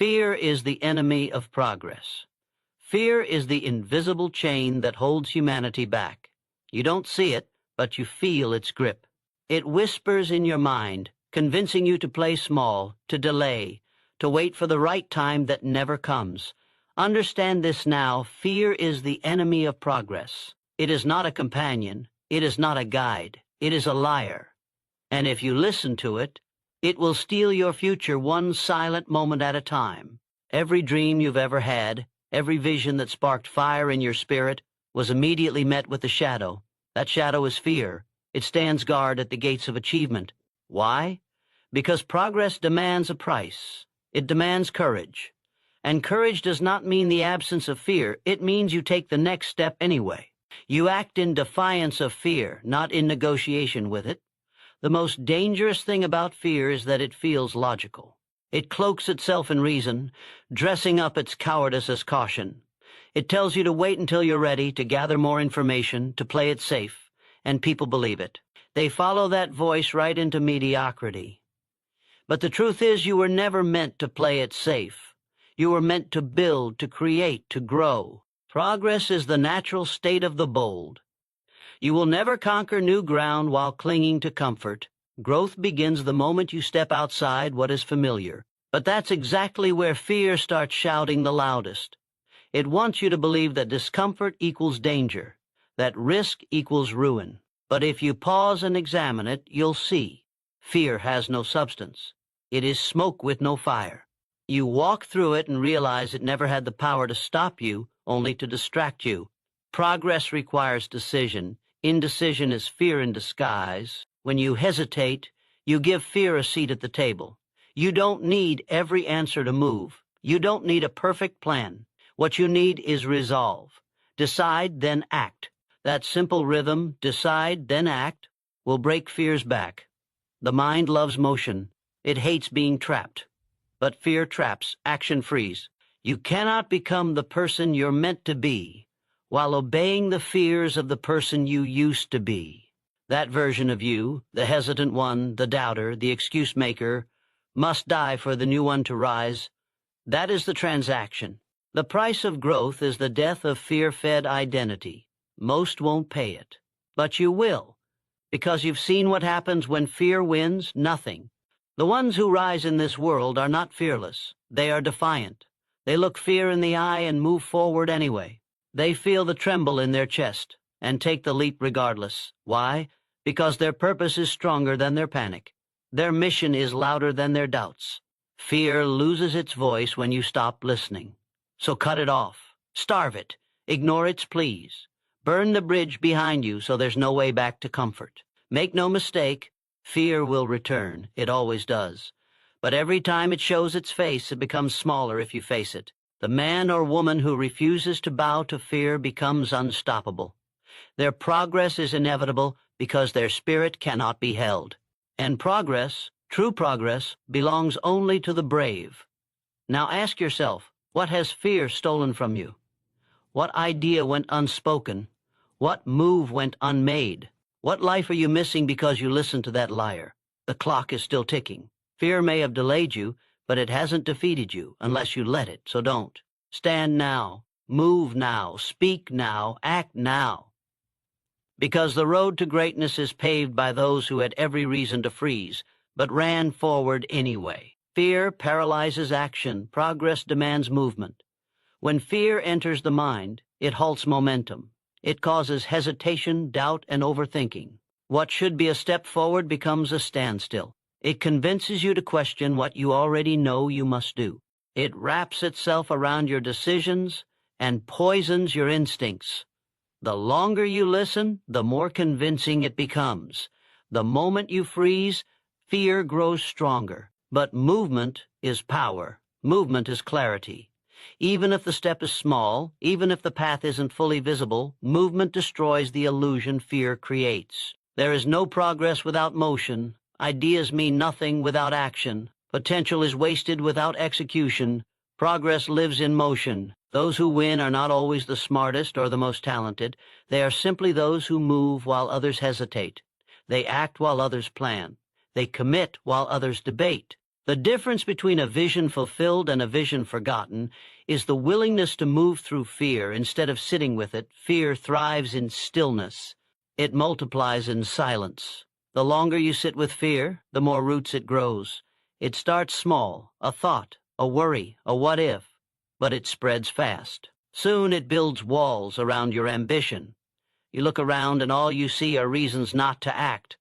Fear is the enemy of progress. Fear is the invisible chain that holds humanity back. You don't see it, but you feel its grip. It whispers in your mind, convincing you to play small, to delay, to wait for the right time that never comes. Understand this now: fear is the enemy of progress. It is not a companion. It is not a guide. It is a liar. And if you listen to it, it will steal your future one silent moment at a time. Every dream you've ever had, every vision that sparked fire in your spirit, was immediately met with a shadow. That shadow is fear. It stands guard at the gates of achievement. Why? Because progress demands a price. It demands courage. And courage does not mean the absence of fear. It means you take the next step anyway. You act in defiance of fear, not in negotiation with it. The most dangerous thing about fear is that it feels logical. It cloaks itself in reason, dressing up its cowardice as caution. It tells you to wait until you're ready, to gather more information, to play it safe, and people believe it. They follow that voice right into mediocrity. But the truth is, you were never meant to play it safe. You were meant to build, to create, to grow. Progress is the natural state of the bold. You will never conquer new ground while clinging to comfort. Growth begins the moment you step outside what is familiar. But that's exactly where fear starts shouting the loudest. It wants you to believe that discomfort equals danger, that risk equals ruin. But if you pause and examine it, you'll see. Fear has no substance. It is smoke with no fire. You walk through it and realize it never had the power to stop you, only to distract you. Progress requires decision. Indecision is fear in disguise. When you hesitate, you give fear a seat at the table. You don't need every answer to move. You don't need a perfect plan. What you need is resolve. Decide, then act. That simple rhythm, decide, then act, will break fear's back. The mind loves motion. It hates being trapped. But fear traps, action frees. You cannot become the person you're meant to be while obeying the fears of the person you used to be. That version of you, the hesitant one, the doubter, the excuse maker, must die for the new one to rise. That is the transaction. The price of growth is the death of fear-fed identity. Most won't pay it. But you will, because you've seen what happens when fear wins: nothing. The ones who rise in this world are not fearless. They are defiant. They look fear in the eye and move forward anyway. They feel the tremble in their chest and take the leap regardless. Why? Because their purpose is stronger than their panic. Their mission is louder than their doubts. Fear loses its voice when you stop listening. So cut it off. Starve it. Ignore its pleas. Burn the bridge behind you so there's no way back to comfort. Make no mistake, fear will return. It always does. But every time it shows its face, it becomes smaller if you face it. The man or woman who refuses to bow to fear becomes unstoppable. Their progress is inevitable because their spirit cannot be held. And progress, true progress, belongs only to the brave. Now ask yourself, what has fear stolen from you? What idea went unspoken? What move went unmade? What life are you missing because you listened to that liar? The clock is still ticking. Fear may have delayed you, but it hasn't defeated you unless you let it, so don't. Stand now, move now, speak now, act now. Because the road to greatness is paved by those who had every reason to freeze, but ran forward anyway. Fear paralyzes action. Progress demands movement. When fear enters the mind, it halts momentum. It causes hesitation, doubt, and overthinking. What should be a step forward becomes a standstill. It convinces you to question what you already know you must do. It wraps itself around your decisions and poisons your instincts. The longer you listen, the more convincing it becomes. The moment you freeze, fear grows stronger. But movement is power. Movement is clarity. Even if the step is small, even if the path isn't fully visible, movement destroys the illusion fear creates. There is no progress without motion. Ideas mean nothing without action. Potential is wasted without execution. Progress lives in motion. Those who win are not always the smartest or the most talented. They are simply those who move while others hesitate. They act while others plan. They commit while others debate. The difference between a vision fulfilled and a vision forgotten is the willingness to move through fear instead of sitting with it. Fear thrives in stillness. It multiplies in silence. The longer you sit with fear, the more roots it grows. It starts small, a thought, a worry, a what if, but it spreads fast. Soon it builds walls around your ambition. You look around and all you see are reasons not to act,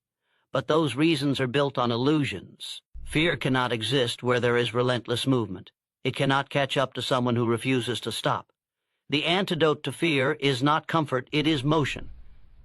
but those reasons are built on illusions. Fear cannot exist where there is relentless movement. It cannot catch up to someone who refuses to stop. The antidote to fear is not comfort, it is motion.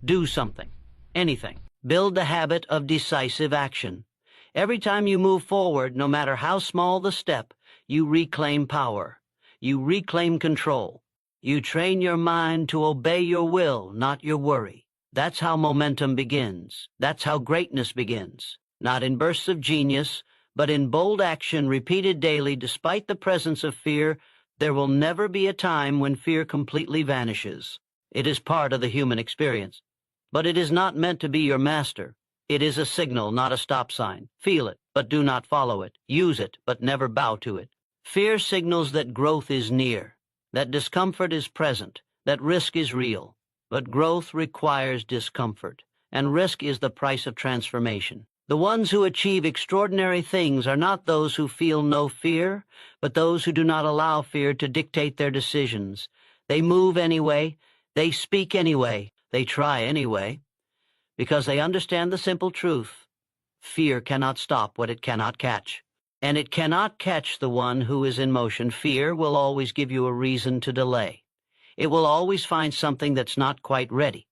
Do something, anything. Build the habit of decisive action. Every time you move forward, no matter how small the step, you reclaim power. You reclaim control. You train your mind to obey your will, not your worry. That's how momentum begins. That's how greatness begins. Not in bursts of genius, but in bold action repeated daily despite the presence of fear. There will never be a time when fear completely vanishes. It is part of the human experience. But it is not meant to be your master. It is a signal, not a stop sign. Feel it, but do not follow it. Use it, but never bow to it. Fear signals that growth is near, that discomfort is present, that risk is real. But growth requires discomfort, and risk is the price of transformation. The ones who achieve extraordinary things are not those who feel no fear, but those who do not allow fear to dictate their decisions. They move anyway, they speak anyway, they try anyway, because they understand the simple truth. Fear cannot stop what it cannot catch, and it cannot catch the one who is in motion. Fear will always give you a reason to delay. It will always find something that's not quite ready.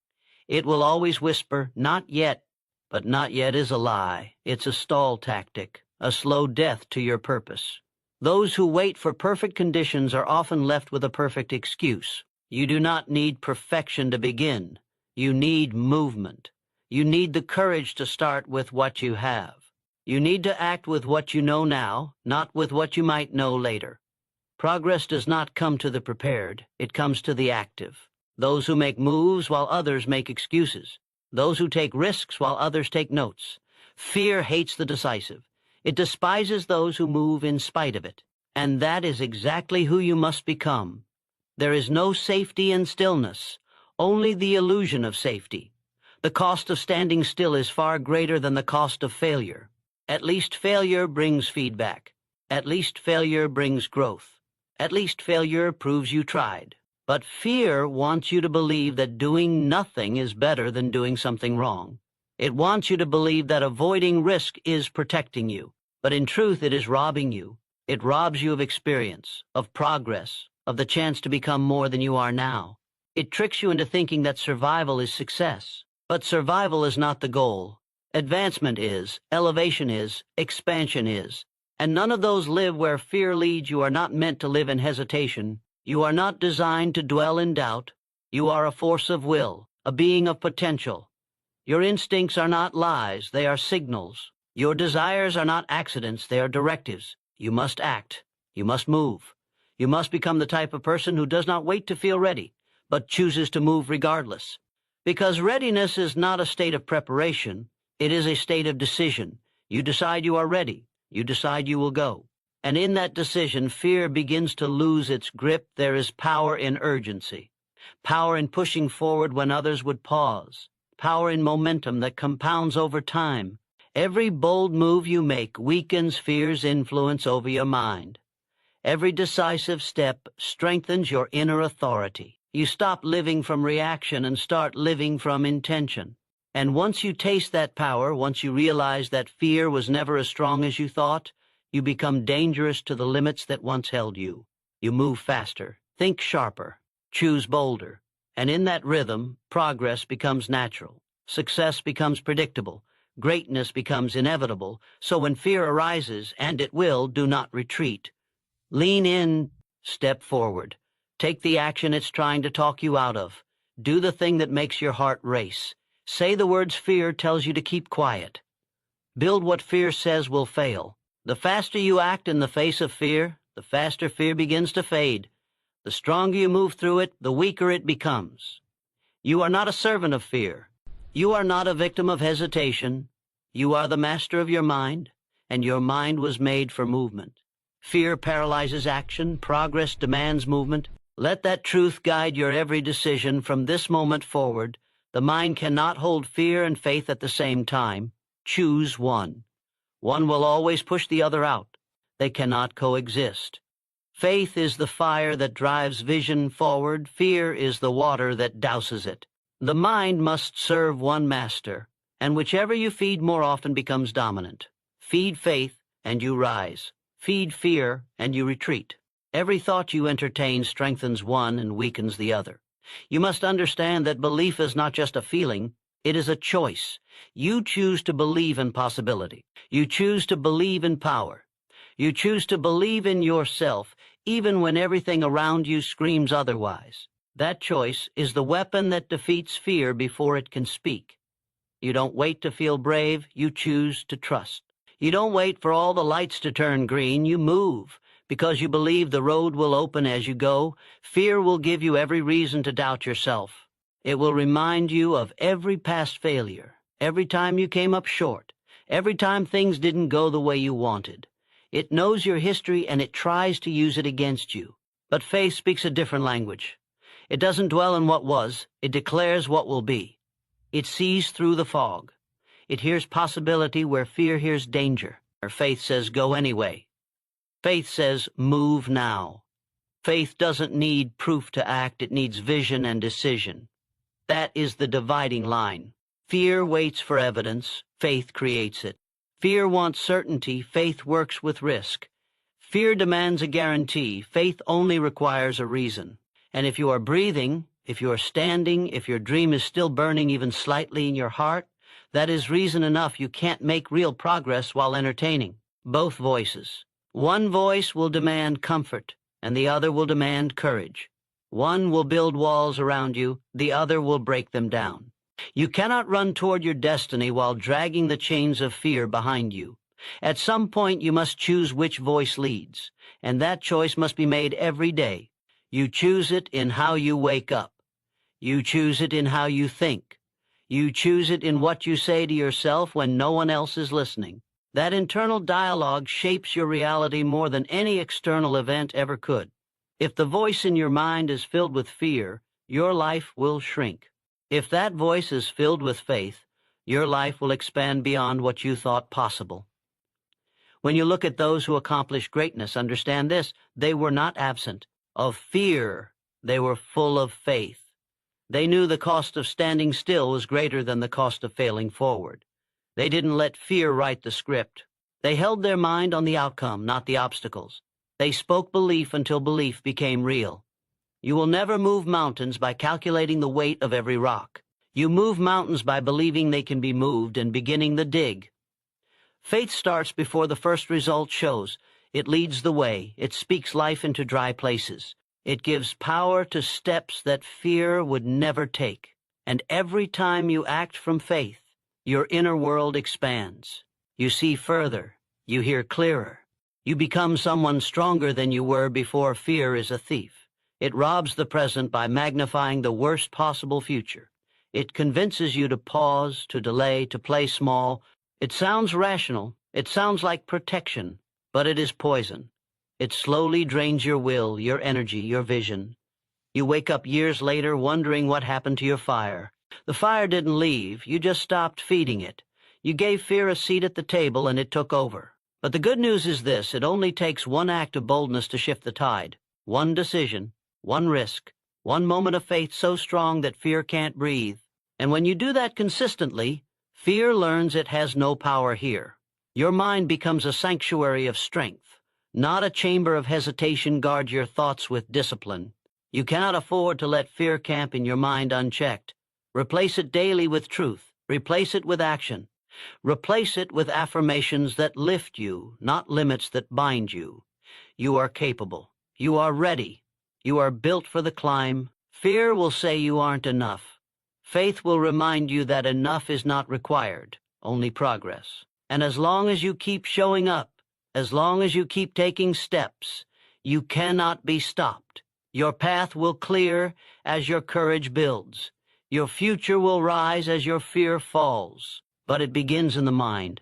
It will always whisper, "Not yet." But not yet is a lie. It's a stall tactic, a slow death to your purpose. Those who wait for perfect conditions are often left with a perfect excuse. You do not need perfection to begin. You need movement. You need the courage to start with what you have. You need to act with what you know now, not with what you might know later. Progress does not come to the prepared. It comes to the active. Those who make moves while others make excuses. Those who take risks while others take notes. Fear hates the decisive. It despises those who move in spite of it. And that is exactly who you must become. There is no safety in stillness, only the illusion of safety. The cost of standing still is far greater than the cost of failure. At least failure brings feedback. At least failure brings growth. At least failure proves you tried. But fear wants you to believe that doing nothing is better than doing something wrong. It wants you to believe that avoiding risk is protecting you. But in truth, it is robbing you. It robs you of experience, of progress, of the chance to become more than you are now. It tricks you into thinking that survival is success. But survival is not the goal. Advancement is, elevation is, expansion is. And none of those live where fear leads. You are not meant to live in hesitation. You are not designed to dwell in doubt. You are a force of will, a being of potential. Your instincts are not lies, they are signals. Your desires are not accidents, they are directives. You must act. You must move. You must become the type of person who does not wait to feel ready, but chooses to move regardless. Because readiness is not a state of preparation, it is a state of decision. You decide you are ready. You decide you will go. And in that decision, fear begins to lose its grip. There is power in urgency, power in pushing forward when others would pause, power in momentum that compounds over time. Every bold move you make weakens fear's influence over your mind. Every decisive step strengthens your inner authority. You stop living from reaction and start living from intention. And once you taste that power, once you realize that fear was never as strong as you thought, you become dangerous to the limits that once held you. You move faster, think sharper, choose bolder. And in that rhythm, progress becomes natural. Success becomes predictable. Greatness becomes inevitable. So when fear arises, and it will, do not retreat. Lean in, step forward. Take the action it's trying to talk you out of. Do the thing that makes your heart race. Say the words fear tells you to keep quiet. Build what fear says will fail. The faster you act in the face of fear, the faster fear begins to fade. The stronger you move through it, the weaker it becomes. You are not a servant of fear. You are not a victim of hesitation. You are the master of your mind, and your mind was made for movement. Fear paralyzes action. Progress demands movement. Let that truth guide your every decision from this moment forward. The mind cannot hold fear and faith at the same time. Choose one. One will always push the other out. They cannot coexist. Faith is the fire that drives vision forward. Fear is the water that douses it. The mind must serve one master, and whichever you feed more often becomes dominant. Feed faith, and you rise. Feed fear, and you retreat. Every thought you entertain strengthens one and weakens the other. You must understand that belief is not just a feeling, it is a choice. You choose to believe in possibility. You choose to believe in power. You choose to believe in yourself, even when everything around you screams otherwise. That choice is the weapon that defeats fear before it can speak. You don't wait to feel brave, you choose to trust. You don't wait for all the lights to turn green, you move. Because you believe the road will open as you go, fear will give you every reason to doubt yourself. It will remind you of every past failure, every time you came up short, every time things didn't go the way you wanted. It knows your history and it tries to use it against you. But faith speaks a different language. It doesn't dwell in what was, it declares what will be. It sees through the fog. It hears possibility where fear hears danger. Or faith says, go anyway. Faith says, move now. Faith doesn't need proof to act, it needs vision and decision. That is the dividing line. Fear waits for evidence, faith creates it. Fear wants certainty, faith works with risk. Fear demands a guarantee, faith only requires a reason. And if you are breathing, if you are standing, if your dream is still burning even slightly in your heart, that is reason enough you can't make real progress while entertaining both voices. One voice will demand comfort, and the other will demand courage. One will build walls around you, the other will break them down. You cannot run toward your destiny while dragging the chains of fear behind you. At some point you must choose which voice leads, and that choice must be made every day. You choose it in how you wake up. You choose it in how you think. You choose it in what you say to yourself when no one else is listening. That internal dialogue shapes your reality more than any external event ever could. If the voice in your mind is filled with fear, your life will shrink. If that voice is filled with faith, your life will expand beyond what you thought possible. When you look at those who accomplish greatness, understand this: they were not absent of fear, they were full of faith. They knew the cost of standing still was greater than the cost of failing forward. They didn't let fear write the script. They held their mind on the outcome, not the obstacles. They spoke belief until belief became real. You will never move mountains by calculating the weight of every rock. You move mountains by believing they can be moved and beginning the dig. Faith starts before the first result shows. It leads the way. It speaks life into dry places. It gives power to steps that fear would never take. And every time you act from faith, your inner world expands. You see further. You hear clearer. You become someone stronger than you were before. Fear is a thief. It robs the present by magnifying the worst possible future. It convinces you to pause, to delay, to play small. It sounds rational. It sounds like protection, but it is poison. It slowly drains your will, your energy, your vision. You wake up years later wondering what happened to your fire. The fire didn't leave. You just stopped feeding it. You gave fear a seat at the table and it took over. But the good news is this: it only takes one act of boldness to shift the tide. One decision, one risk, one moment of faith so strong that fear can't breathe. And when you do that consistently, fear learns it has no power here. Your mind becomes a sanctuary of strength, not a chamber of hesitation. Guard your thoughts with discipline. You cannot afford to let fear camp in your mind unchecked. Replace it daily with truth. Replace it with action. Replace it with affirmations that lift you, not limits that bind you. You are capable. You are ready. You are built for the climb. Fear will say you aren't enough. Faith will remind you that enough is not required, only progress. And as long as you keep showing up, as long as you keep taking steps, you cannot be stopped. Your path will clear as your courage builds. Your future will rise as your fear falls. But it begins in the mind.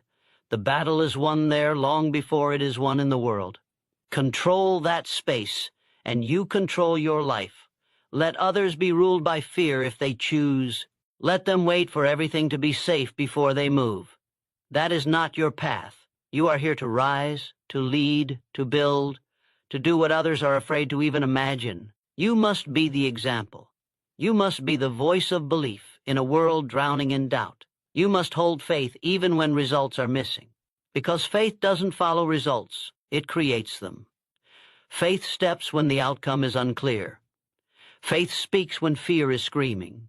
The battle is won there long before it is won in the world. Control that space, and you control your life. Let others be ruled by fear if they choose. Let them wait for everything to be safe before they move. That is not your path. You are here to rise, to lead, to build, to do what others are afraid to even imagine. You must be the example. You must be the voice of belief in a world drowning in doubt. You must hold faith even when results are missing. Because faith doesn't follow results, it creates them. Faith steps when the outcome is unclear. Faith speaks when fear is screaming.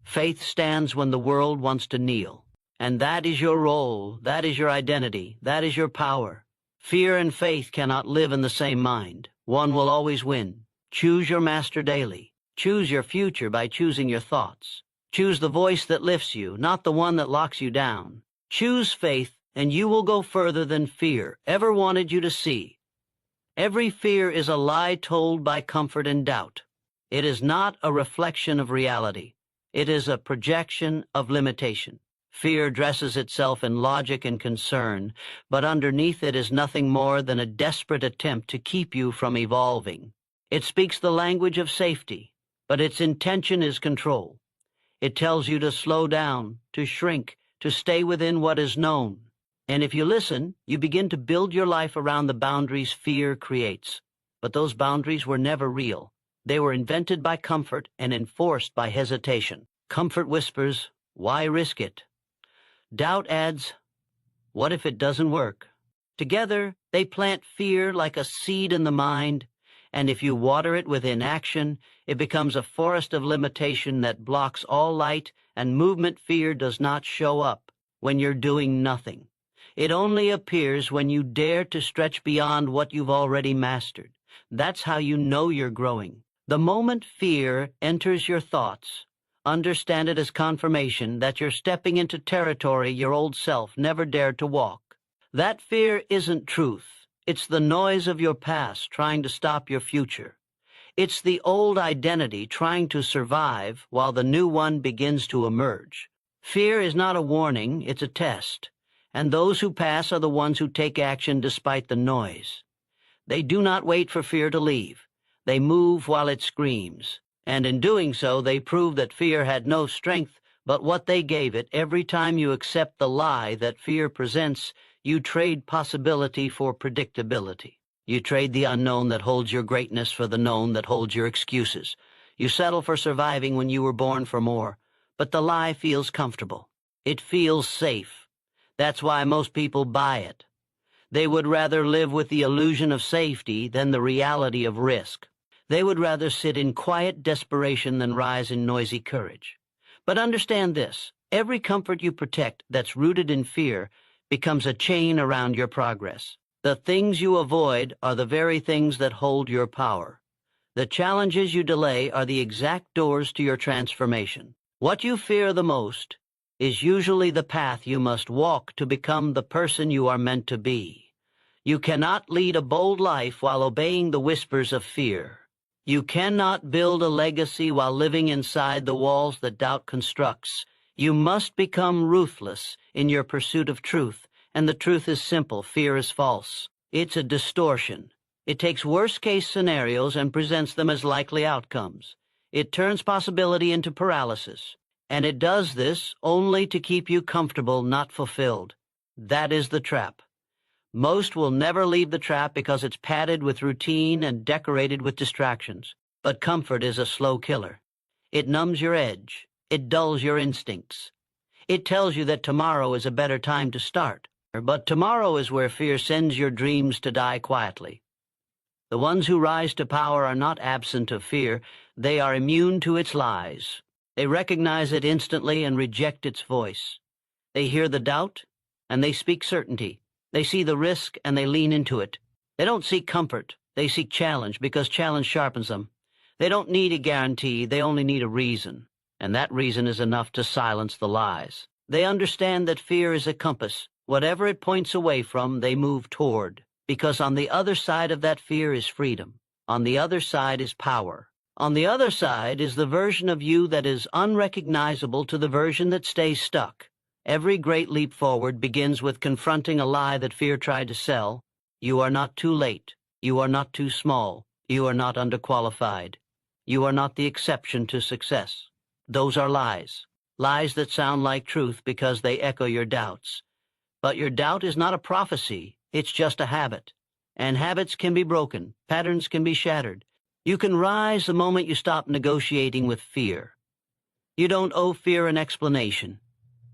Faith stands when the world wants to kneel. And that is your role, that is your identity, that is your power. Fear and faith cannot live in the same mind. One will always win. Choose your master daily. Choose your future by choosing your thoughts. Choose the voice that lifts you, not the one that locks you down. Choose faith, and you will go further than fear ever wanted you to see. Every fear is a lie told by comfort and doubt. It is not a reflection of reality. It is a projection of limitation. Fear dresses itself in logic and concern, but underneath it is nothing more than a desperate attempt to keep you from evolving. It speaks the language of safety, but its intention is control. It tells you to slow down, to shrink, to stay within what is known. And if you listen, you begin to build your life around the boundaries fear creates. But those boundaries were never real. They were invented by comfort and enforced by hesitation. Comfort whispers, "Why risk it?" Doubt adds, "What if it doesn't work?" Together, they plant fear like a seed in the mind, and if you water it with inaction, it becomes a forest of limitation that blocks all light and movement. Fear does not show up when you're doing nothing. It only appears when you dare to stretch beyond what you've already mastered. That's how you know you're growing. The moment fear enters your thoughts, understand it as confirmation that you're stepping into territory your old self never dared to walk. That fear isn't truth. It's the noise of your past trying to stop your future. It's the old identity trying to survive while the new one begins to emerge. Fear is not a warning, it's a test. And those who pass are the ones who take action despite the noise. They do not wait for fear to leave. They move while it screams. And in doing so, they prove that fear had no strength but what they gave it. Every time you accept the lie that fear presents, you trade possibility for predictability. You trade the unknown that holds your greatness for the known that holds your excuses. You settle for surviving when you were born for more. But the lie feels comfortable. It feels safe. That's why most people buy it. They would rather live with the illusion of safety than the reality of risk. They would rather sit in quiet desperation than rise in noisy courage. But understand this, every comfort you protect that's rooted in fear becomes a chain around your progress. The things you avoid are the very things that hold your power. The challenges you delay are the exact doors to your transformation. What you fear the most is usually the path you must walk to become the person you are meant to be. You cannot lead a bold life while obeying the whispers of fear. You cannot build a legacy while living inside the walls that doubt constructs. You must become ruthless in your pursuit of truth, and the truth is simple. Fear is false. It's a distortion. It takes worst-case scenarios and presents them as likely outcomes. It turns possibility into paralysis, and it does this only to keep you comfortable, not fulfilled. That is the trap. Most will never leave the trap because it's padded with routine and decorated with distractions. But comfort is a slow killer. It numbs your edge. It dulls your instincts. It tells you that tomorrow is a better time to start. But tomorrow is where fear sends your dreams to die quietly. The ones who rise to power are not absent of fear. They are immune to its lies. They recognize it instantly and reject its voice. They hear the doubt, and they speak certainty. They see the risk, and they lean into it. They don't seek comfort. They seek challenge, because challenge sharpens them. They don't need a guarantee. They only need a reason. And that reason is enough to silence the lies. They understand that fear is a compass. Whatever it points away from, they move toward. Because on the other side of that fear is freedom. On the other side is power. On the other side is the version of you that is unrecognizable to the version that stays stuck. Every great leap forward begins with confronting a lie that fear tried to sell. You are not too late. You are not too small. You are not underqualified. You are not the exception to success. Those are lies. Lies that sound like truth because they echo your doubts. But your doubt is not a prophecy. It's just a habit. And habits can be broken. Patterns can be shattered. You can rise the moment you stop negotiating with fear. You don't owe fear an explanation.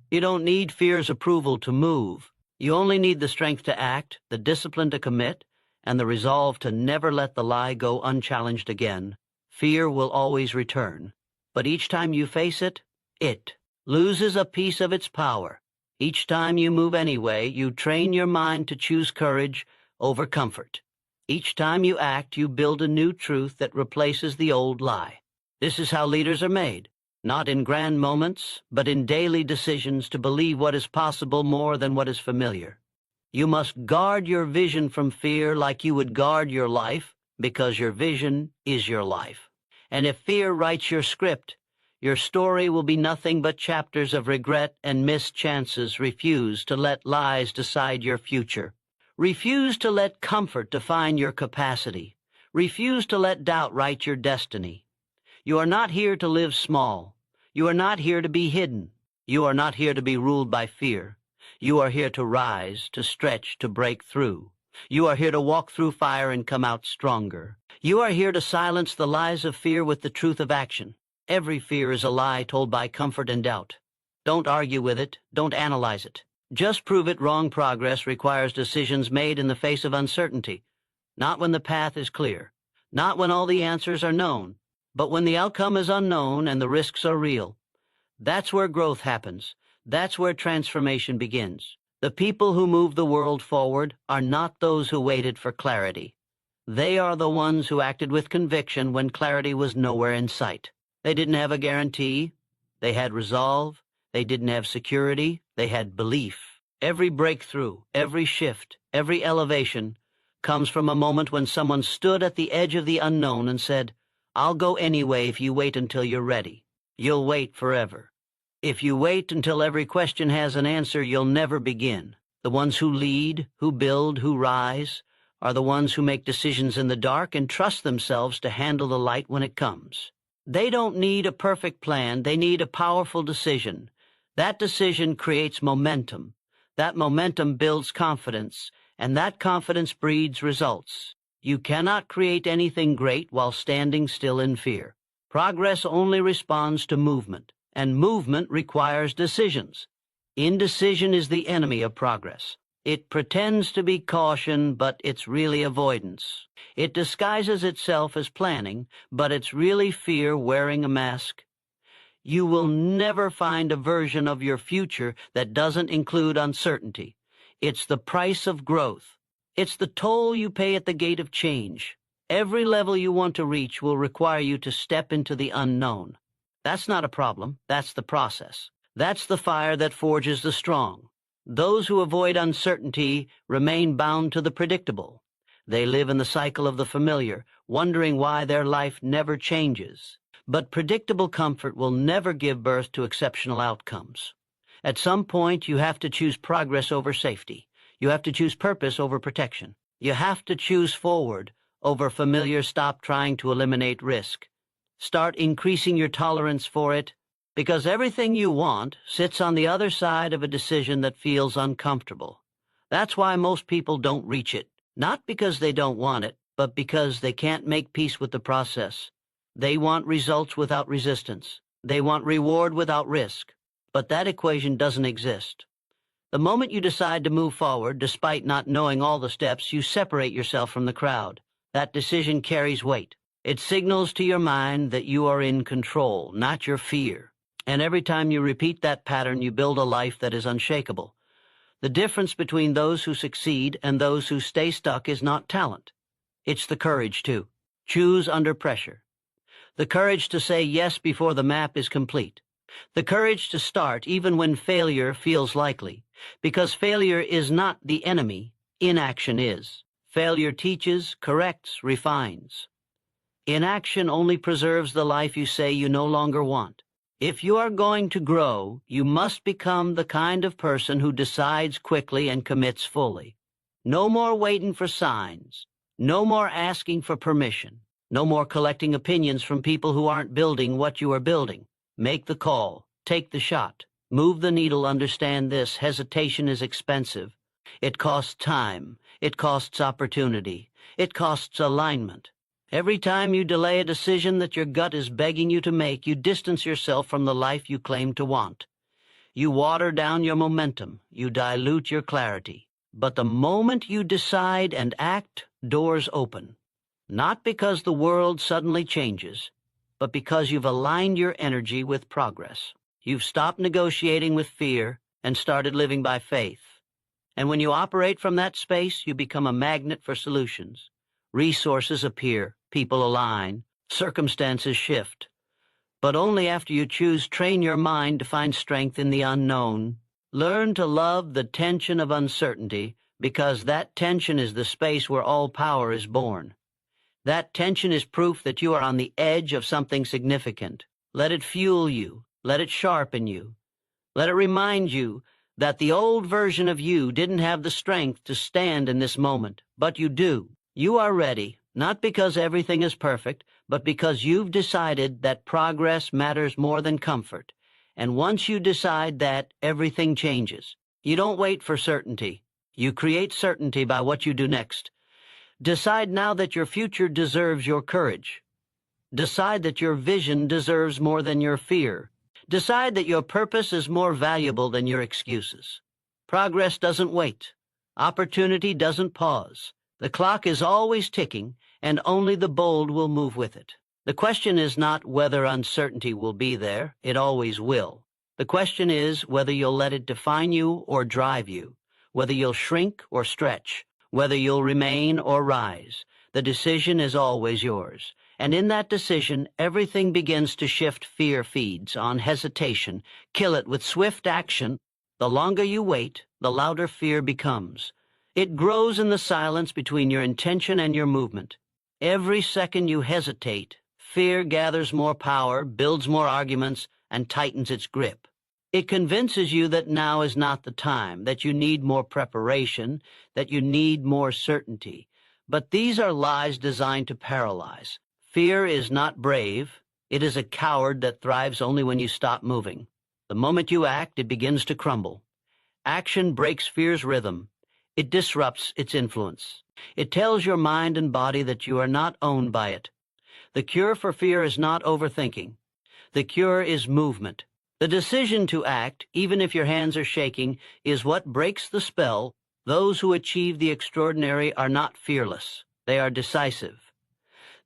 You don't need fear's approval to move. You only need the strength to act, the discipline to commit, and the resolve to never let the lie go unchallenged again. Fear will always return, but each time you face it, it loses a piece of its power. Each time you move anyway, you train your mind to choose courage over comfort. Each time you act, you build a new truth that replaces the old lie. This is how leaders are made. Not in grand moments, but in daily decisions to believe what is possible more than what is familiar. You must guard your vision from fear like you would guard your life, because your vision is your life. And if fear writes your script, your story will be nothing but chapters of regret and missed chances. Refuse to let lies decide your future. Refuse to let comfort define your capacity. Refuse to let doubt write your destiny. You are not here to live small. You are not here to be hidden. You are not here to be ruled by fear. You are here to rise, to stretch, to break through. You are here to walk through fire and come out stronger. You are here to silence the lies of fear with the truth of action. Every fear is a lie told by comfort and doubt. Don't argue with it. Don't analyze it. Just prove it wrong. Progress requires decisions made in the face of uncertainty. Not when the path is clear. Not when all the answers are known. But when the outcome is unknown and the risks are real. That's where growth happens. That's where transformation begins. The people who move the world forward are not those who waited for clarity. They are the ones who acted with conviction when clarity was nowhere in sight. They didn't have a guarantee. They had resolve. They didn't have security. They had belief. Every breakthrough, every shift, every elevation comes from a moment when someone stood at the edge of the unknown and said, "I'll go anyway if you wait until you're ready." You'll wait forever. If you wait until every question has an answer, you'll never begin. The ones who lead, who build, who rise, are the ones who make decisions in the dark and trust themselves to handle the light when it comes. They don't need a perfect plan. They need a powerful decision. That decision creates momentum. That momentum builds confidence, and that confidence breeds results. You cannot create anything great while standing still in fear. Progress only responds to movement, and movement requires decisions. Indecision is the enemy of progress. It pretends to be caution, but it's really avoidance. It disguises itself as planning, but it's really fear wearing a mask. You will never find a version of your future that doesn't include uncertainty. It's the price of growth. It's the toll you pay at the gate of change. Every level you want to reach will require you to step into the unknown. That's not a problem. That's the process. That's the fire that forges the strong. Those who avoid uncertainty remain bound to the predictable. They live in the cycle of the familiar, wondering why their life never changes. But predictable comfort will never give birth to exceptional outcomes. At some point, you have to choose progress over safety. You have to choose purpose over protection. You have to choose forward over familiar. Stop trying to eliminate risk. Start increasing your tolerance for it, because everything you want sits on the other side of a decision that feels uncomfortable. That's why most people don't reach it, not because they don't want it, but because they can't make peace with the process. They want results without resistance. They want reward without risk. But that equation doesn't exist. The moment you decide to move forward, despite not knowing all the steps, you separate yourself from the crowd. That decision carries weight. It signals to your mind that you are in control, not your fear. And every time you repeat that pattern, you build a life that is unshakable. The difference between those who succeed and those who stay stuck is not talent. It's the courage to choose under pressure. The courage to say yes before the map is complete. The courage to start even when failure feels likely. Because failure is not the enemy, inaction is. Failure teaches, corrects, refines. Inaction only preserves the life you say you no longer want. If you are going to grow, you must become the kind of person who decides quickly and commits fully. No more waiting for signs. No more asking for permission. No more collecting opinions from people who aren't building what you are building. Make the call. Take the shot. Move the needle. Understand this. Hesitation is expensive. It costs time. It costs opportunity. It costs alignment. Every time you delay a decision that your gut is begging you to make, you distance yourself from the life you claim to want. You water down your momentum. You dilute your clarity. But the moment you decide and act, doors open. Not because the world suddenly changes, but because you've aligned your energy with progress. You've stopped negotiating with fear and started living by faith. And when you operate from that space, you become a magnet for solutions. Resources appear, people align, circumstances shift. But only after you train your mind to find strength in the unknown. Learn to love the tension of uncertainty, because that tension is the space where all power is born. That tension is proof that you are on the edge of something significant. Let it fuel you. Let it sharpen you. Let it remind you that the old version of you didn't have the strength to stand in this moment, but you do. You are ready, not because everything is perfect, but because you've decided that progress matters more than comfort. And once you decide that, everything changes. You don't wait for certainty. You create certainty by what you do next. Decide now that your future deserves your courage. Decide that your vision deserves more than your fear. Decide that your purpose is more valuable than your excuses. Progress doesn't wait. Opportunity doesn't pause. The clock is always ticking, and only the bold will move with it. The question is not whether uncertainty will be there. It always will. The question is whether you'll let it define you or drive you, whether you'll shrink or stretch, whether you'll remain or rise. The decision is always yours. And in that decision, everything begins to shift. Fear feeds on hesitation. Kill it with swift action. The longer you wait, the louder fear becomes. It grows in the silence between your intention and your movement. Every second you hesitate, fear gathers more power, builds more arguments, and tightens its grip. It convinces you that now is not the time, that you need more preparation, that you need more certainty. But these are lies designed to paralyze. Fear is not brave. It is a coward that thrives only when you stop moving. The moment you act, it begins to crumble. Action breaks fear's rhythm. It disrupts its influence. It tells your mind and body that you are not owned by it. The cure for fear is not overthinking. The cure is movement. The decision to act, even if your hands are shaking, is what breaks the spell. Those who achieve the extraordinary are not fearless. They are decisive.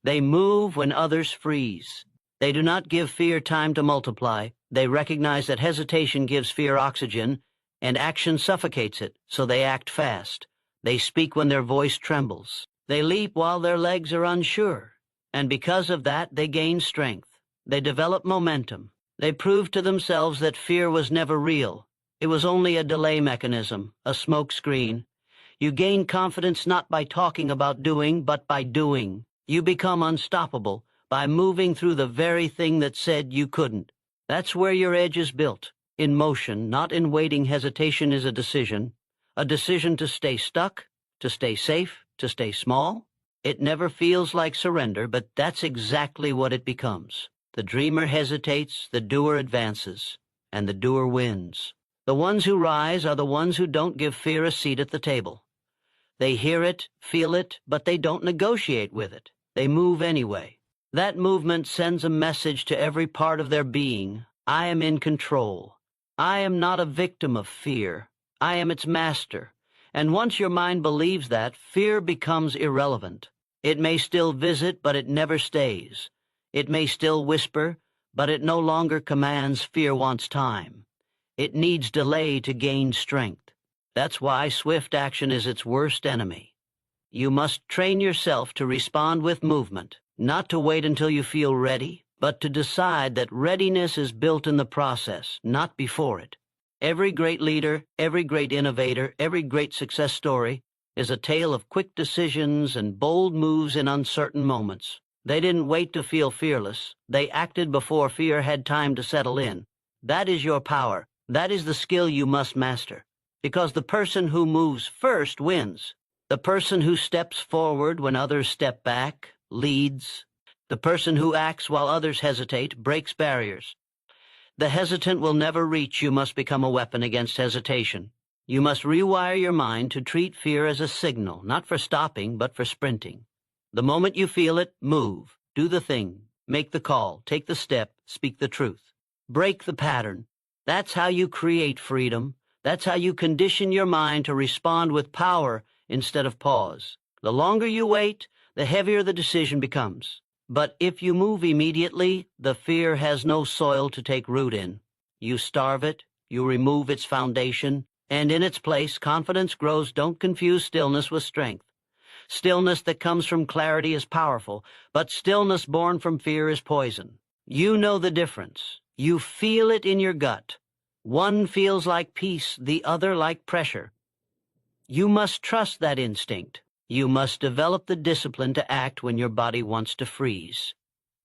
They move when others freeze. They do not give fear time to multiply. They recognize that hesitation gives fear oxygen, and action suffocates it, so they act fast. They speak when their voice trembles. They leap while their legs are unsure. And because of that, they gain strength. They develop momentum. They prove to themselves that fear was never real. It was only a delay mechanism, a smoke screen. You gain confidence not by talking about doing, but by doing. You become unstoppable by moving through the very thing that said you couldn't. That's where your edge is built. In motion, not in waiting. Hesitation is a decision to stay stuck, to stay safe, to stay small. It never feels like surrender, but that's exactly what it becomes. The dreamer hesitates, the doer advances, and the doer wins. The ones who rise are the ones who don't give fear a seat at the table. They hear it, feel it, but they don't negotiate with it. They move anyway. That movement sends a message to every part of their being. I am in control. I am not a victim of fear. I am its master. And once your mind believes that, fear becomes irrelevant. It may still visit, but it never stays. It may still whisper, but it no longer commands. Fear wants time. It needs delay to gain strength. That's why swift action is its worst enemy. You must train yourself to respond with movement, not to wait until you feel ready, but to decide that readiness is built in the process, not before it. Every great leader, every great innovator, every great success story is a tale of quick decisions and bold moves in uncertain moments. They didn't wait to feel fearless. They acted before fear had time to settle in. That is your power. That is the skill you must master. Because the person who moves first wins. The person who steps forward when others step back leads. The person who acts while others hesitate breaks barriers. The hesitant will never reach. You must become a weapon against hesitation. You must rewire your mind to treat fear as a signal, not for stopping, but for sprinting. The moment you feel it, move, do the thing, make the call, take the step, speak the truth. Break the pattern. That's how you create freedom. That's how you condition your mind to respond with power instead of pause. The longer you wait, the heavier the decision becomes. But if you move immediately, the fear has no soil to take root in. You starve it, you remove its foundation, and in its place, confidence grows. Don't confuse stillness with strength. Stillness that comes from clarity is powerful, but stillness born from fear is poison. You know the difference. You feel it in your gut. One feels like peace, the other like pressure. You must trust that instinct. You must develop the discipline to act when your body wants to freeze.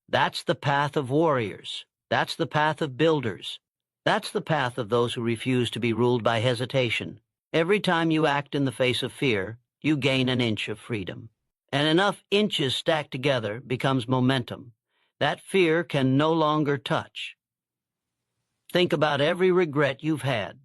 That's the path of warriors. That's the path of builders. That's the path of those who refuse to be ruled by hesitation. Every time you act in the face of fear, you gain an inch of freedom. And enough inches stacked together becomes momentum. That fear can no longer touch. Think about every regret you've had.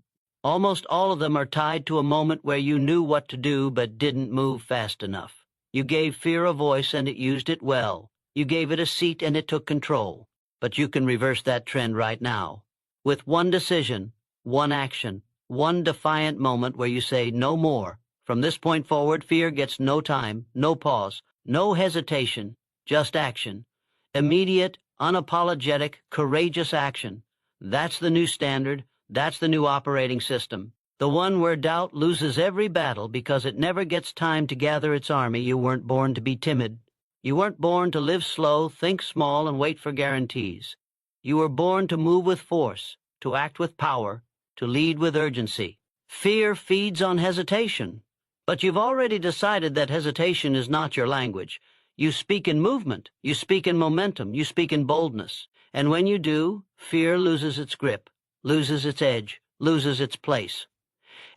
Almost all of them are tied to a moment where you knew what to do but didn't move fast enough. You gave fear a voice and it used it well. You gave it a seat and it took control. But you can reverse that trend right now. With one decision, one action, one defiant moment where you say no more. From this point forward, fear gets no time, no pause, no hesitation, just action. Immediate, unapologetic, courageous action. That's the new standard. That's the new operating system. The one where doubt loses every battle because it never gets time to gather its army. You weren't born to be timid. You weren't born to live slow, think small, and wait for guarantees. You were born to move with force, to act with power, to lead with urgency. Fear feeds on hesitation. But you've already decided that hesitation is not your language. You speak in movement, you speak in momentum, you speak in boldness. And when you do, fear loses its grip, loses its edge, loses its place.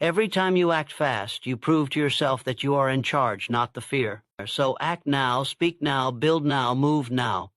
Every time you act fast, you prove to yourself that you are in charge, not the fear. So act now, speak now, build now, move now.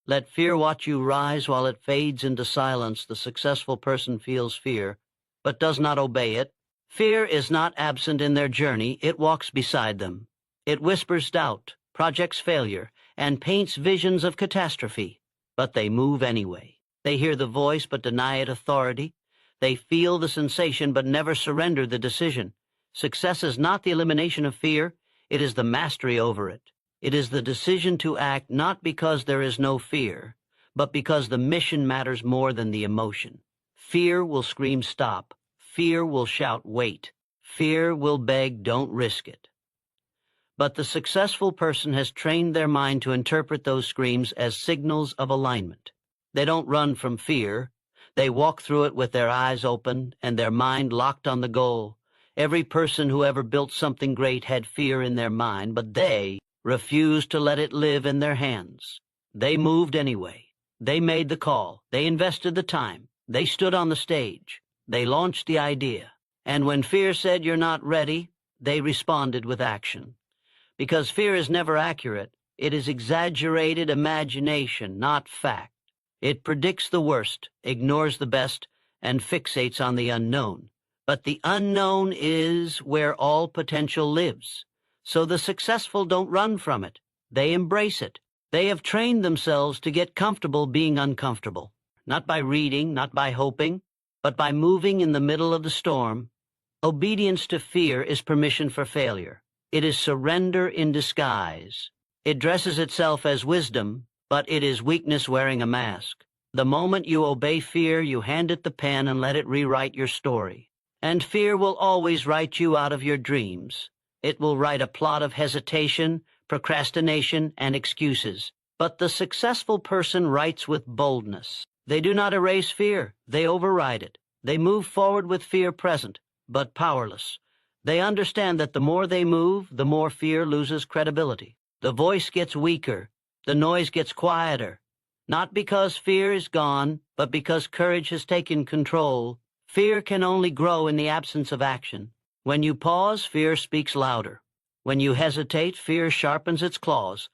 Let fear watch you rise while it fades into silence. The successful person feels fear, but does not obey it. Fear is not absent in their journey, it walks beside them. It whispers doubt, projects failure, and paints visions of catastrophe. But they move anyway. They hear the voice but deny it authority. They feel the sensation but never surrender the decision. Success is not the elimination of fear, it is the mastery over it. It is the decision to act not because there is no fear, but because the mission matters more than the emotion. Fear will scream stop. Fear will shout wait. Fear will beg don't risk it. But the successful person has trained their mind to interpret those screams as signals of alignment. They don't run from fear. They walk through it with their eyes open and their mind locked on the goal. Every person who ever built something great had fear in their mind, but they refused to let it live in their hands. They moved anyway. They made the call. They invested the time. They stood on the stage. They launched the idea. And when fear said you're not ready, they responded with action. Because fear is never accurate, it is exaggerated imagination, not fact. It predicts the worst, ignores the best, and fixates on the unknown. But the unknown is where all potential lives. So the successful don't run from it. They embrace it. They have trained themselves to get comfortable being uncomfortable. Not by reading, not by hoping, but by moving in the middle of the storm. Obedience to fear is permission for failure. It is surrender in disguise. It dresses itself as wisdom, but it is weakness wearing a mask. The moment you obey fear, you hand it the pen and let it rewrite your story. And fear will always write you out of your dreams. It will write a plot of hesitation, procrastination, and excuses. But the successful person writes with boldness. They do not erase fear. They override it. They move forward with fear present, but powerless. They understand that the more they move, the more fear loses credibility. The voice gets weaker. The noise gets quieter. Not because fear is gone, but because courage has taken control. Fear can only grow in the absence of action. When you pause, fear speaks louder. When you hesitate, fear sharpens its claws.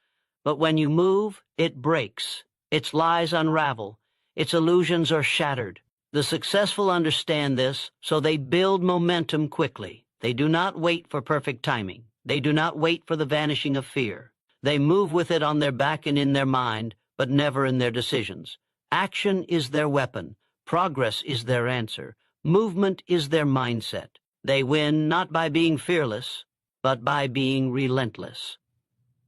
But when you move, it breaks. Its lies unravel. Its illusions are shattered. The successful understand this, so they build momentum quickly. They do not wait for perfect timing. They do not wait for the vanishing of fear. They move with it on their back and in their mind, but never in their decisions. Action is their weapon. Progress is their answer. Movement is their mindset. They win not by being fearless, but by being relentless.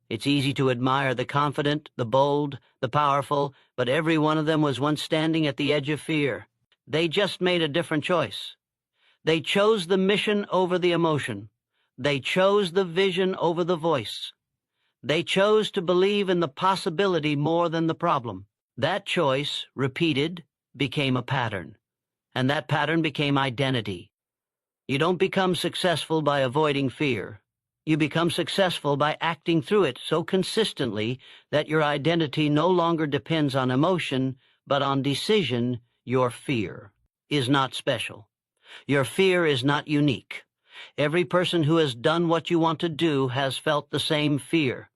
It's easy to admire the confident, the bold, the powerful, but every one of them was once standing at the edge of fear. They just made a different choice. They chose the mission over the emotion. They chose the vision over the voice. They chose to believe in the possibility more than the problem. That choice, repeated, became a pattern. And that pattern became identity. You don't become successful by avoiding fear. You become successful by acting through it so consistently that your identity no longer depends on emotion, but on decision. Your fear is not special. Your fear is not unique. Every person who has done what you want to do has felt the same fear.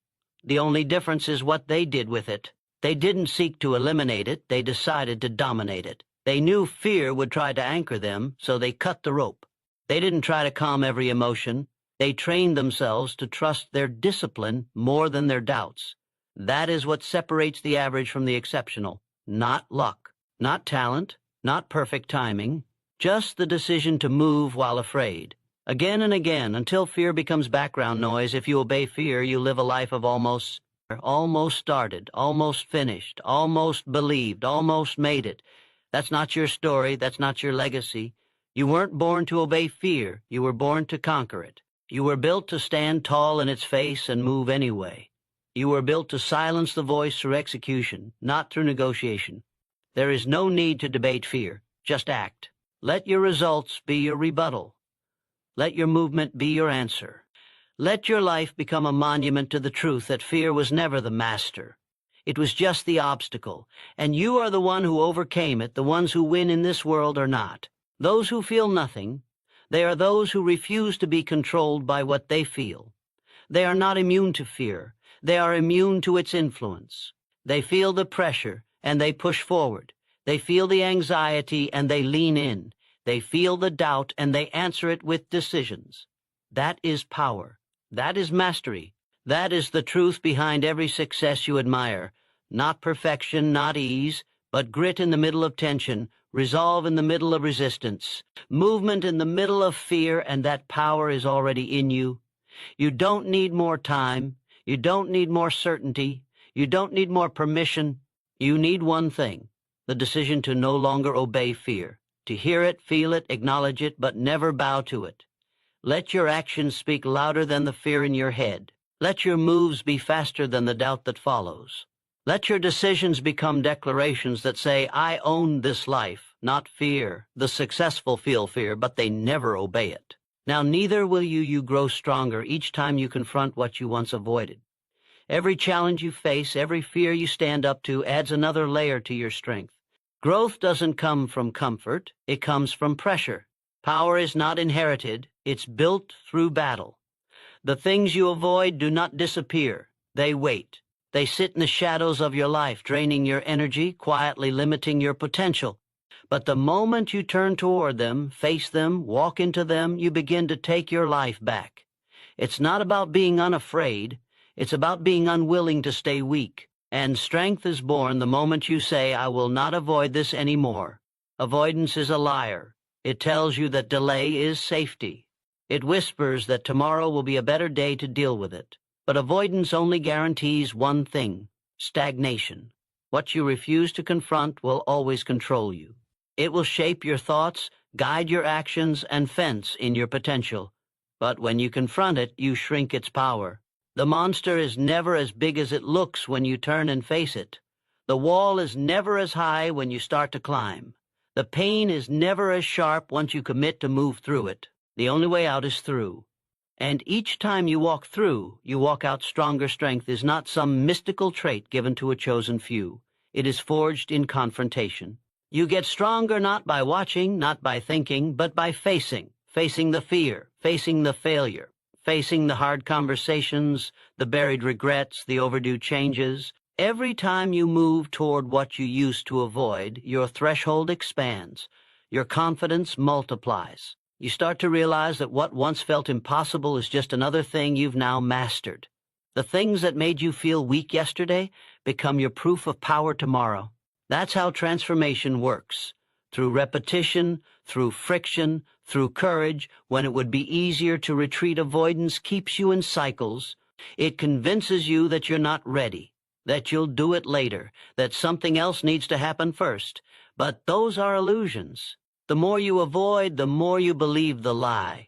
The only difference is what they did with it. They didn't seek to eliminate it, they decided to dominate it. They knew fear would try to anchor them, so they cut the rope. They didn't try to calm every emotion. They trained themselves to trust their discipline more than their doubts. That is what separates the average from the exceptional. Not luck, not talent, not perfect timing, just the decision to move while afraid. Again and again, until fear becomes background noise. If you obey fear, you live a life of almost started, almost finished, almost believed, almost made it. That's not your story. That's not your legacy. You weren't born to obey fear. You were born to conquer it. You were built to stand tall in its face and move anyway. You were built to silence the voice through execution, not through negotiation. There is no need to debate fear. Just act. Let your results be your rebuttal. Let your movement be your answer. Let your life become a monument to the truth that fear was never the master. It was just the obstacle, and you are the one who overcame it. The ones who win in this world are not those who feel nothing. They are those who refuse to be controlled by what they feel. They are not immune to fear. They are immune to its influence. They feel the pressure, and they push forward. They feel the anxiety, and they lean in. They feel the doubt, and they answer it with decisions. That is power. That is mastery. That is the truth behind every success you admire. Not perfection, not ease, but grit in the middle of tension, resolve in the middle of resistance, movement in the middle of fear, and that power is already in you. You don't need more time. You don't need more certainty. You don't need more permission. You need one thing, the decision to no longer obey fear. To hear it, feel it, acknowledge it, but never bow to it. Let your actions speak louder than the fear in your head. Let your moves be faster than the doubt that follows. Let your decisions become declarations that say, I own this life, not fear. The successful feel fear, but they never obey it. Now neither will you grow stronger each time you confront what you once avoided. Every challenge you face, every fear you stand up to adds another layer to your strength. Growth doesn't come from comfort, it comes from pressure. Power is not inherited, it's built through battle. The things you avoid do not disappear, they wait. They sit in the shadows of your life, draining your energy, quietly limiting your potential. But the moment you turn toward them, face them, walk into them, you begin to take your life back. It's not about being unafraid, it's about being unwilling to stay weak. And strength is born the moment you say, I will not avoid this anymore. Avoidance is a liar. It tells you that delay is safety. It whispers that tomorrow will be a better day to deal with it. But avoidance only guarantees one thing, stagnation. What you refuse to confront will always control you. It will shape your thoughts, guide your actions, and fence in your potential. But when you confront it, you shrink its power. The monster is never as big as it looks when you turn and face it. The wall is never as high when you start to climb. The pain is never as sharp once you commit to move through it. The only way out is through. And each time you walk through, you walk out stronger. Strength is not some mystical trait given to a chosen few. It is forged in confrontation. You get stronger not by watching, not by thinking, but by facing the fear, facing the failure, facing the hard conversations, the buried regrets, the overdue changes. Every time you move toward what you used to avoid, your threshold expands, your confidence multiplies. You start to realize that what once felt impossible is just another thing you've now mastered. The things that made you feel weak yesterday become your proof of power tomorrow. That's how transformation works. Through repetition, through friction, through courage. When it would be easier to retreat, avoidance keeps you in cycles. It convinces you that you're not ready, that you'll do it later, that something else needs to happen first. But those are illusions. The more you avoid, the more you believe the lie.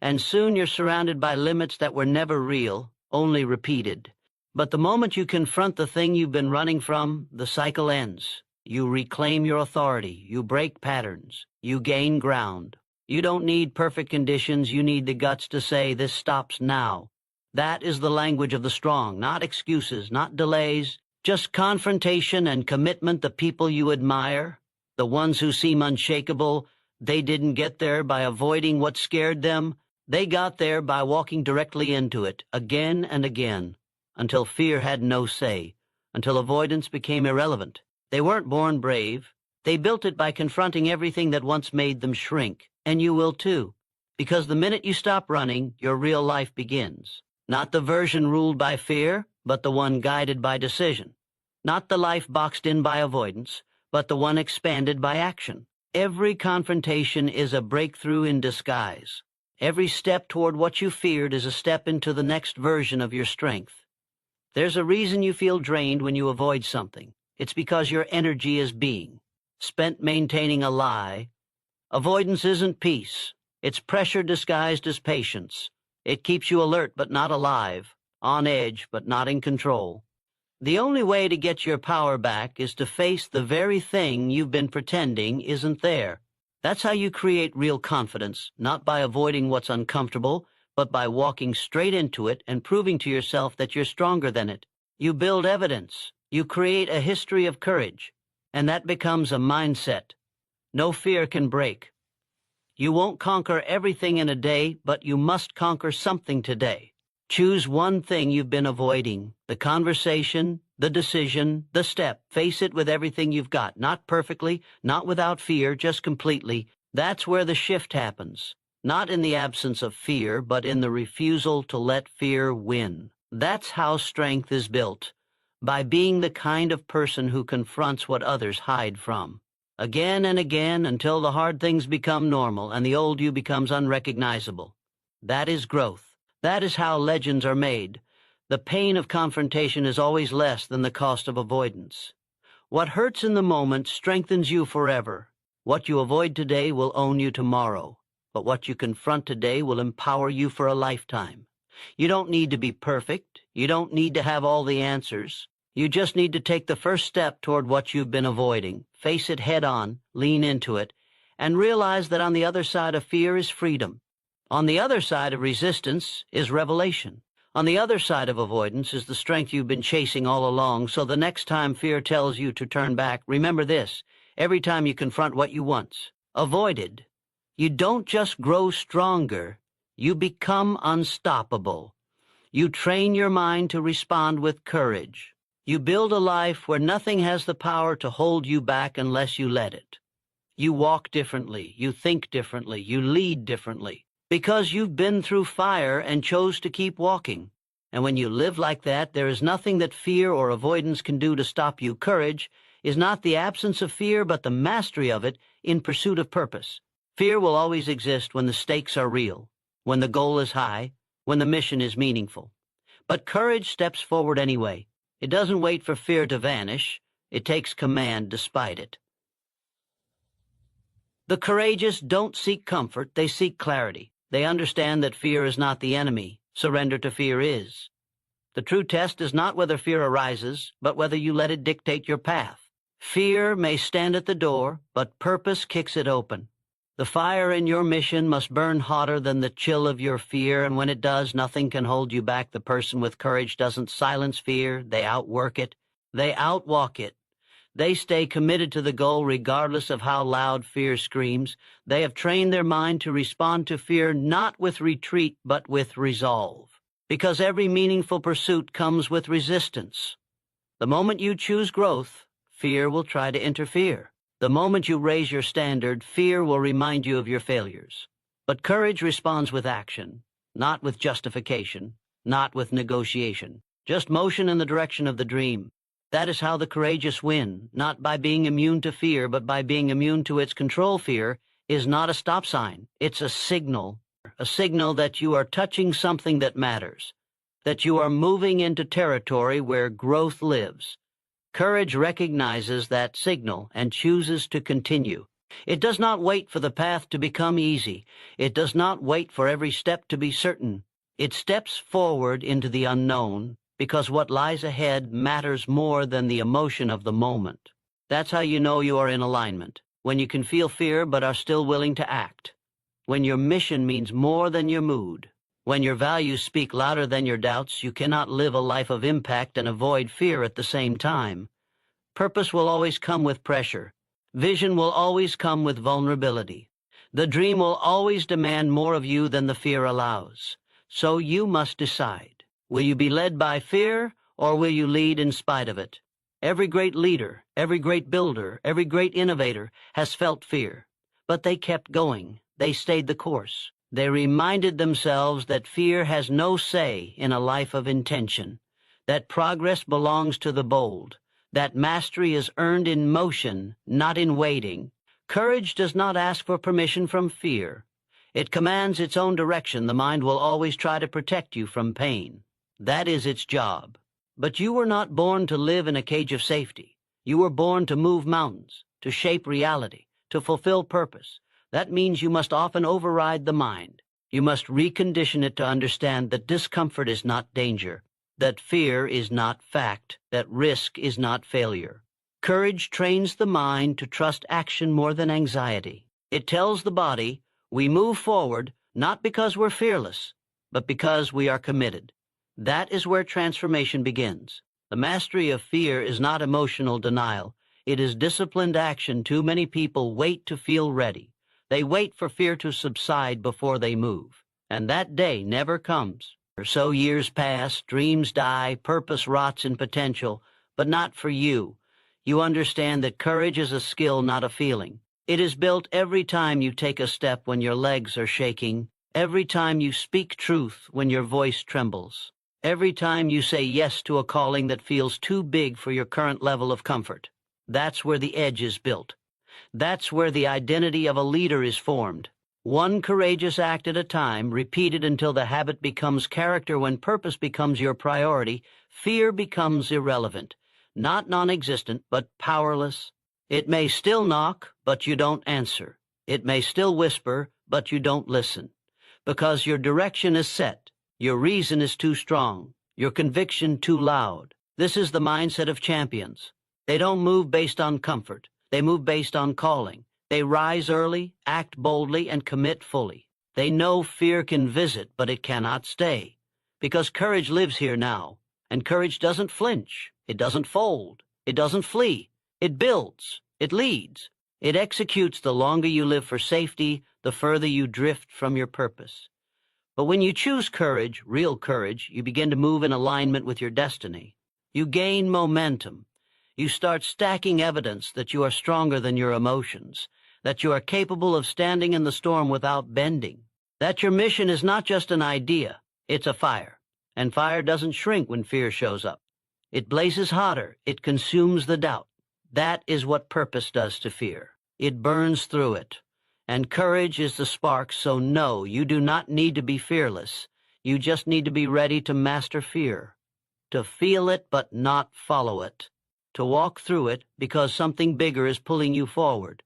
And soon you're surrounded by limits that were never real, only repeated. But the moment you confront the thing you've been running from, the cycle ends. You reclaim your authority. You break patterns. You gain ground. You don't need perfect conditions. You need the guts to say, this stops now. That is the language of the strong, not excuses, not delays, just confrontation and commitment. The people you admire, the ones who seem unshakable, they didn't get there by avoiding what scared them. They got there by walking directly into it, again and again, until fear had no say, until avoidance became irrelevant. They weren't born brave. They built it by confronting everything that once made them shrink. And you will too, because the minute you stop running, your real life begins. Not the version ruled by fear, but the one guided by decision. Not the life boxed in by avoidance, but the one expanded by action. Every confrontation is a breakthrough in disguise. Every step toward what you feared is a step into the next version of your strength. There's a reason you feel drained when you avoid something. It's because your energy is being spent maintaining a lie. Avoidance isn't peace. It's pressure disguised as patience. It keeps you alert but not alive, on edge but not in control. The only way to get your power back is to face the very thing you've been pretending isn't there. That's how you create real confidence, not by avoiding what's uncomfortable, but by walking straight into it and proving to yourself that you're stronger than it. You build evidence. You create a history of courage, and that becomes a mindset. No fear can break. You won't conquer everything in a day, but you must conquer something today. Choose one thing you've been avoiding, the conversation, the decision, the step. Face it with everything you've got, not perfectly, not without fear, just completely. That's where the shift happens. Not in the absence of fear, but in the refusal to let fear win. That's how strength is built, by being the kind of person who confronts what others hide from. Again and again until the hard things become normal and the old you becomes unrecognizable. That is growth. That is how legends are made. The pain of confrontation is always less than the cost of avoidance. What hurts in the moment strengthens you forever. What you avoid today will own you tomorrow, but what you confront today will empower you for a lifetime. You don't need to be perfect. You don't need to have all the answers. You just need to take the first step toward what you've been avoiding. Face it head on, lean into it, and realize that on the other side of fear is freedom. On the other side of resistance is revelation. On the other side of avoidance is the strength you've been chasing all along, so the next time fear tells you to turn back, remember this: every time you confront what you once avoided, you don't just grow stronger, you become unstoppable. You train your mind to respond with courage. You build a life where nothing has the power to hold you back unless you let it. You walk differently, you think differently, you lead differently, because you've been through fire and chose to keep walking. And when you live like that, there is nothing that fear or avoidance can do to stop you. Courage is not the absence of fear, but the mastery of it in pursuit of purpose. Fear will always exist when the stakes are real, when the goal is high, when the mission is meaningful. But courage steps forward anyway. It doesn't wait for fear to vanish. It takes command despite it. The courageous don't seek comfort, they seek clarity. They understand that fear is not the enemy. Surrender to fear is. The true test is not whether fear arises, but whether you let it dictate your path. Fear may stand at the door, but purpose kicks it open. The fire in your mission must burn hotter than the chill of your fear, and when it does, nothing can hold you back. The person with courage doesn't silence fear. They outwork it. They outwalk it. They stay committed to the goal regardless of how loud fear screams. They have trained their mind to respond to fear not with retreat but with resolve. Because every meaningful pursuit comes with resistance. The moment you choose growth, fear will try to interfere. The moment you raise your standard, fear will remind you of your failures. But courage responds with action, not with justification, not with negotiation. Just motion in the direction of the dream. That is how the courageous win, not by being immune to fear, but by being immune to its control. Fear is not a stop sign. It's a signal that you are touching something that matters, that you are moving into territory where growth lives. Courage recognizes that signal and chooses to continue. It does not wait for the path to become easy. It does not wait for every step to be certain. It steps forward into the unknown because what lies ahead matters more than the emotion of the moment. That's how you know you are in alignment, when you can feel fear but are still willing to act, when your mission means more than your mood. When your values speak louder than your doubts, you cannot live a life of impact and avoid fear at the same time. Purpose will always come with pressure. Vision will always come with vulnerability. The dream will always demand more of you than the fear allows. So you must decide. Will you be led by fear, or will you lead in spite of it? Every great leader, every great builder, every great innovator has felt fear. But they kept going. They stayed the course. They reminded themselves that fear has no say in a life of intention, that progress belongs to the bold, that mastery is earned in motion, not in waiting. Courage does not ask for permission from fear. It commands its own direction. The mind will always try to protect you from pain. That is its job. But you were not born to live in a cage of safety. You were born to move mountains, to shape reality, to fulfill purpose. That means you must often override the mind. You must recondition it to understand that discomfort is not danger, that fear is not fact, that risk is not failure. Courage trains the mind to trust action more than anxiety. It tells the body, we move forward not because we're fearless, but because we are committed. That is where transformation begins. The mastery of fear is not emotional denial. It is disciplined action. Too many people wait to feel ready. They wait for fear to subside before they move, and that day never comes. So years pass, dreams die, purpose rots in potential, but not for you. You understand that courage is a skill, not a feeling. It is built every time you take a step when your legs are shaking, every time you speak truth when your voice trembles, every time you say yes to a calling that feels too big for your current level of comfort. That's where the edge is built. That's where the identity of a leader is formed. One courageous act at a time, repeated until the habit becomes character. When purpose becomes your priority, fear becomes irrelevant. Not non-existent, but powerless. It may still knock, but you don't answer. It may still whisper, but you don't listen. Because your direction is set, your reason is too strong, your conviction too loud. This is the mindset of champions. They don't move based on comfort. They move based on calling. They rise early, act boldly, and commit fully. They know fear can visit, but it cannot stay. Because courage lives here now. And courage doesn't flinch. It doesn't fold. It doesn't flee. It builds. It leads. It executes. The longer you live for safety, the further you drift from your purpose. But when you choose courage, real courage, you begin to move in alignment with your destiny. You gain momentum. You start stacking evidence that you are stronger than your emotions, that you are capable of standing in the storm without bending, that your mission is not just an idea, it's a fire. And fire doesn't shrink when fear shows up. It blazes hotter. It consumes the doubt. That is what purpose does to fear. It burns through it. And courage is the spark, so no, you do not need to be fearless. You just need to be ready to master fear, to feel it but not follow it. To walk through it because something bigger is pulling you forward.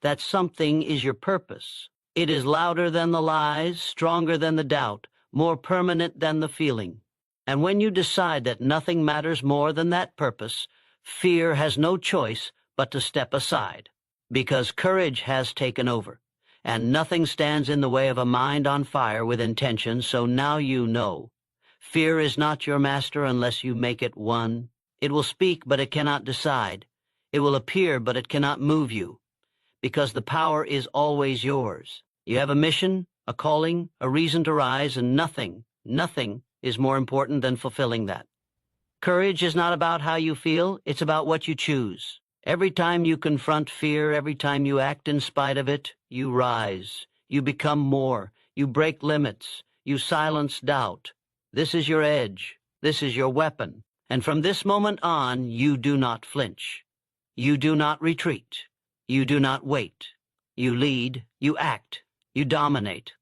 That something is your purpose. It is louder than the lies, stronger than the doubt, more permanent than the feeling. And when you decide that nothing matters more than that purpose, fear has no choice but to step aside, because courage has taken over. And nothing stands in the way of a mind on fire with intention, so now you know. Fear is not your master unless you make it one. It will speak, but it cannot decide. It will appear, but it cannot move you, because the power is always yours. You have a mission, a calling, a reason to rise, and nothing is more important than fulfilling that. Courage is not about how you feel, it's about what you choose. Every time you confront fear, every time you act in spite of it, you rise. You become more. You break limits. You silence doubt. This is your edge. This is your weapon. And from this moment on, you do not flinch. You do not retreat. You do not wait. You lead. You act. You dominate.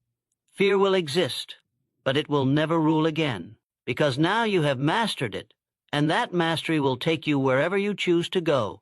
Fear will exist, but it will never rule again, because now you have mastered it, and that mastery will take you wherever you choose to go.